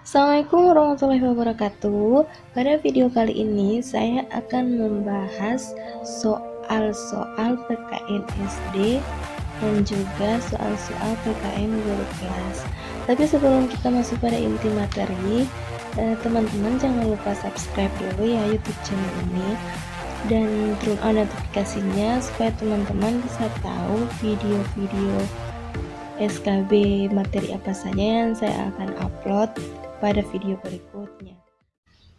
Assalamualaikum warahmatullahi wabarakatuh. Pada video kali ini saya akan membahas soal-soal PKN SD dan juga soal-soal PKN guru kelas. Tapi sebelum kita masuk pada inti materi, teman-teman jangan lupa subscribe dulu ya YouTube channel ini dan turn on notifikasinya supaya teman-teman bisa tahu video-video SKB materi apa saja yang saya akan upload pada video berikutnya.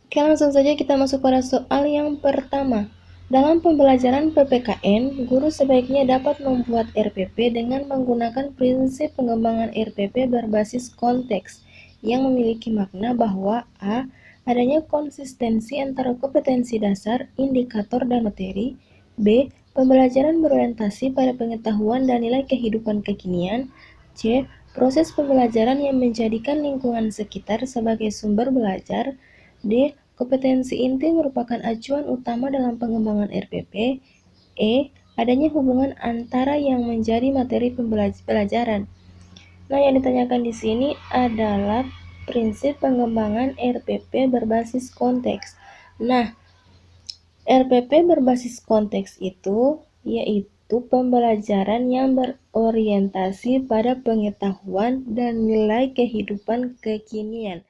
Oke, langsung saja kita masuk pada soal yang pertama. Dalam pembelajaran PPKN, guru sebaiknya dapat membuat RPP dengan menggunakan prinsip pengembangan RPP berbasis konteks yang memiliki makna bahwa a. adanya konsistensi antara kompetensi dasar, indikator, dan materi. B. Pembelajaran berorientasi pada pengetahuan dan nilai kehidupan kekinian. C. Proses pembelajaran yang menjadikan lingkungan sekitar sebagai sumber belajar. D. Kompetensi inti merupakan acuan utama dalam pengembangan RPP. E. Adanya hubungan antara yang menjadi materi pembelajaran. Nah, yang ditanyakan di sini adalah prinsip pengembangan RPP berbasis konteks. Nah, RPP berbasis konteks itu yaitu pembelajaran yang berorientasi pada pengetahuan dan nilai kehidupan kekinian.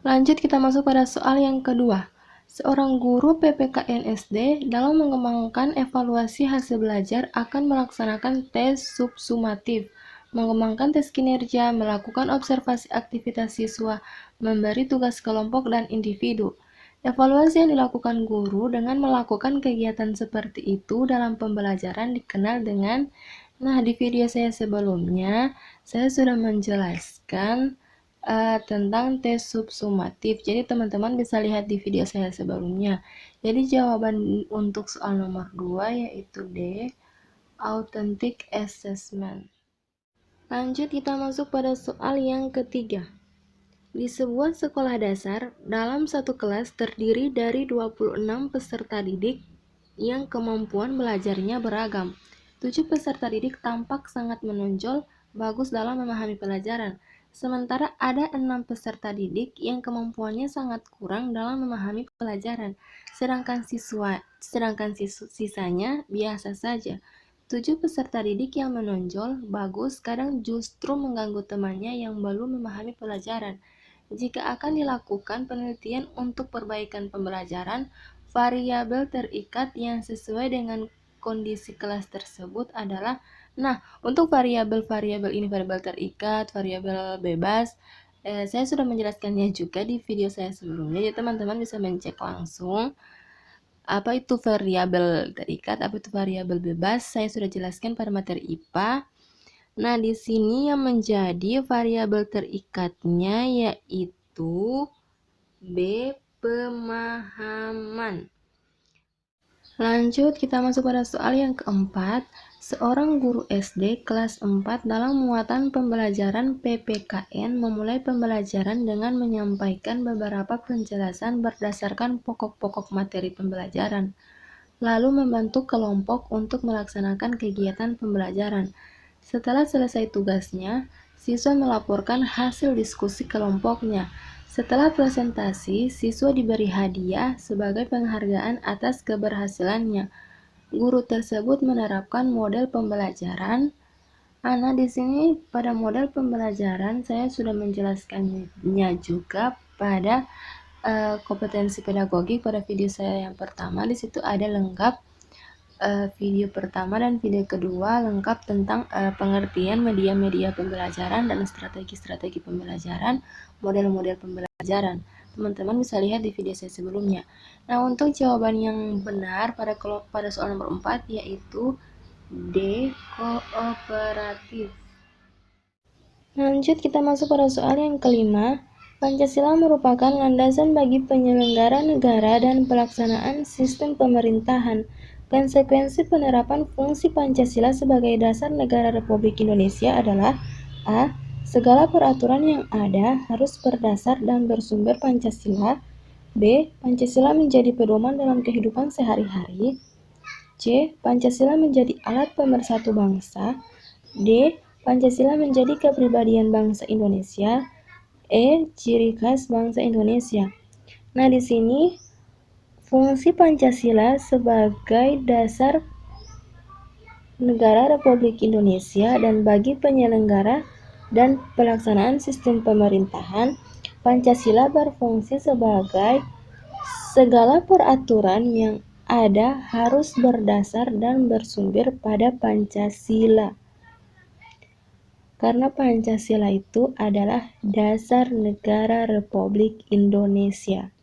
Lanjut kita masuk pada soal yang kedua. Seorang guru PPKN SD dalam mengembangkan evaluasi hasil belajar akan melaksanakan tes subsumatif, mengembangkan tes kinerja, melakukan observasi aktivitas siswa, memberi tugas kelompok dan individu. Evaluasi yang dilakukan guru dengan melakukan kegiatan seperti itu dalam pembelajaran dikenal dengan, nah di video saya sebelumnya, saya sudah menjelaskan tentang tes subsumatif. Jadi teman-teman bisa lihat di video saya sebelumnya. Jadi jawaban untuk soal nomor 2 yaitu D, authentic assessment. Lanjut kita masuk pada soal yang ketiga. Di sebuah sekolah dasar, dalam satu kelas terdiri dari 26 peserta didik yang kemampuan belajarnya beragam. 7 peserta didik tampak sangat menonjol, bagus dalam memahami pelajaran. Sementara ada 6 peserta didik yang kemampuannya sangat kurang dalam memahami pelajaran, sedangkan sisanya biasa saja. 7 peserta didik yang menonjol, bagus, kadang justru mengganggu temannya yang belum memahami pelajaran. Jika akan dilakukan penelitian untuk perbaikan pembelajaran, variabel terikat yang sesuai dengan kondisi kelas tersebut adalah, nah, untuk variabel-variabel ini, variabel terikat, variabel bebas, saya sudah menjelaskannya juga di video saya sebelumnya, jadi teman-teman bisa mencek langsung apa itu variabel terikat, apa itu variabel bebas, saya sudah jelaskan pada materi IPA. Nah, di sini yang menjadi variabel terikatnya yaitu B. Pemahaman. Lanjut, kita masuk pada soal yang keempat. Seorang guru SD kelas 4 dalam muatan pembelajaran PPKN memulai pembelajaran dengan menyampaikan beberapa penjelasan berdasarkan pokok-pokok materi pembelajaran, lalu membentuk kelompok untuk melaksanakan kegiatan pembelajaran. Setelah selesai tugasnya, siswa melaporkan hasil diskusi kelompoknya. Setelah presentasi, siswa diberi hadiah sebagai penghargaan atas keberhasilannya. Guru tersebut menerapkan model pembelajaran. Nah, di sini pada model pembelajaran saya sudah menjelaskannya juga pada kompetensi pedagogik pada video saya yang pertama. Di situ ada lengkap video pertama dan video kedua lengkap tentang pengertian media-media pembelajaran dan strategi-strategi pembelajaran, model-model pembelajaran. Teman-teman bisa lihat di video saya sebelumnya. Nah, untuk jawaban yang benar pada soal nomor 4 yaitu D. Kooperatif. Lanjut kita masuk pada soal yang kelima. Pancasila merupakan landasan bagi penyelenggara negara dan pelaksanaan sistem pemerintahan. Konsekuensi penerapan fungsi Pancasila sebagai dasar negara Republik Indonesia adalah A. Segala peraturan yang ada harus berdasar dan bersumber Pancasila. B. Pancasila menjadi pedoman dalam kehidupan sehari-hari. C. Pancasila menjadi alat pemersatu bangsa. D. Pancasila menjadi kepribadian bangsa Indonesia. Ciri khas bangsa Indonesia. Nah, di sini fungsi Pancasila sebagai dasar negara Republik Indonesia dan bagi penyelenggara dan pelaksanaan sistem pemerintahan, Pancasila berfungsi sebagai segala peraturan yang ada harus berdasar dan bersumber pada Pancasila. Karena Pancasila itu adalah dasar negara Republik Indonesia.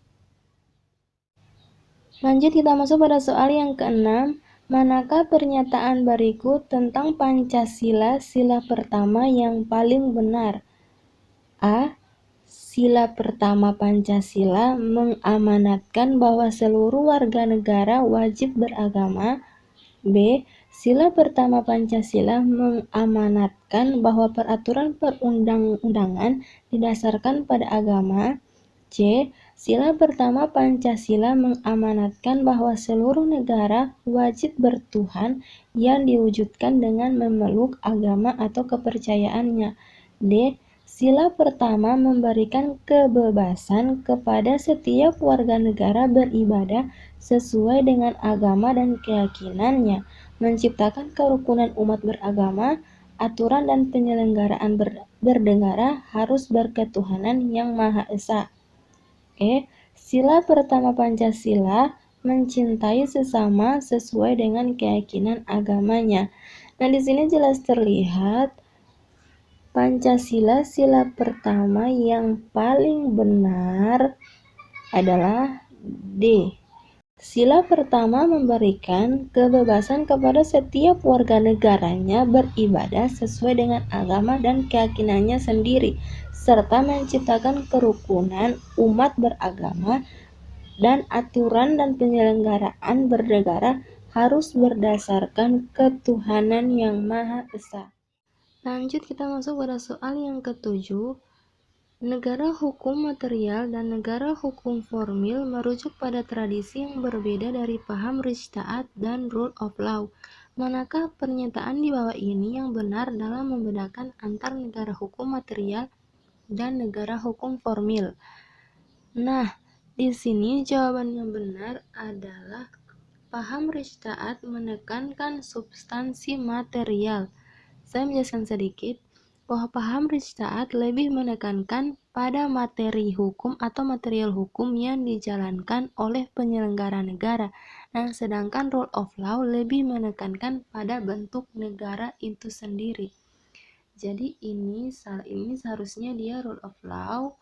Lanjut kita masuk pada soal yang keenam. Manakah pernyataan berikut tentang Pancasila sila pertama yang paling benar? A. Sila pertama Pancasila mengamanatkan bahwa seluruh warga negara wajib beragama. B. Sila pertama Pancasila mengamanatkan bahwa peraturan perundang-undangan didasarkan pada agama. C. Sila pertama Pancasila mengamanatkan bahwa seluruh negara wajib bertuhan yang diwujudkan dengan memeluk agama atau kepercayaannya. D. Sila pertama memberikan kebebasan kepada setiap warga negara beribadah sesuai dengan agama dan keyakinannya, menciptakan kerukunan umat beragama, aturan dan penyelenggaraan bernegara harus berketuhanan yang Maha Esa. Sila pertama Pancasila mencintai sesama sesuai dengan keyakinan agamanya. Nah, di sini jelas terlihat Pancasila sila pertama yang paling benar adalah D. Sila pertama memberikan kebebasan kepada setiap warga negaranya beribadah sesuai dengan agama dan keyakinannya sendiri, serta menciptakan kerukunan umat beragama dan aturan dan penyelenggaraan bernegara harus berdasarkan ketuhanan yang Maha Esa. Lanjut kita masuk pada soal yang ketujuh. Negara hukum material dan negara hukum formil merujuk pada tradisi yang berbeda dari paham Rechtsstaat dan rule of law. Manakah pernyataan di bawah ini yang benar dalam membedakan antar negara hukum material dan negara hukum formil? Nah, di sini jawaban yang benar adalah paham Rechtsstaat menekankan substansi material. Saya menjelaskan sedikit bahwa paham Rechtsstaat lebih menekankan pada materi hukum atau material hukum yang dijalankan oleh penyelenggara negara. Nah, sedangkan rule of law lebih menekankan pada bentuk negara itu sendiri. Jadi ini seharusnya dia rule of law,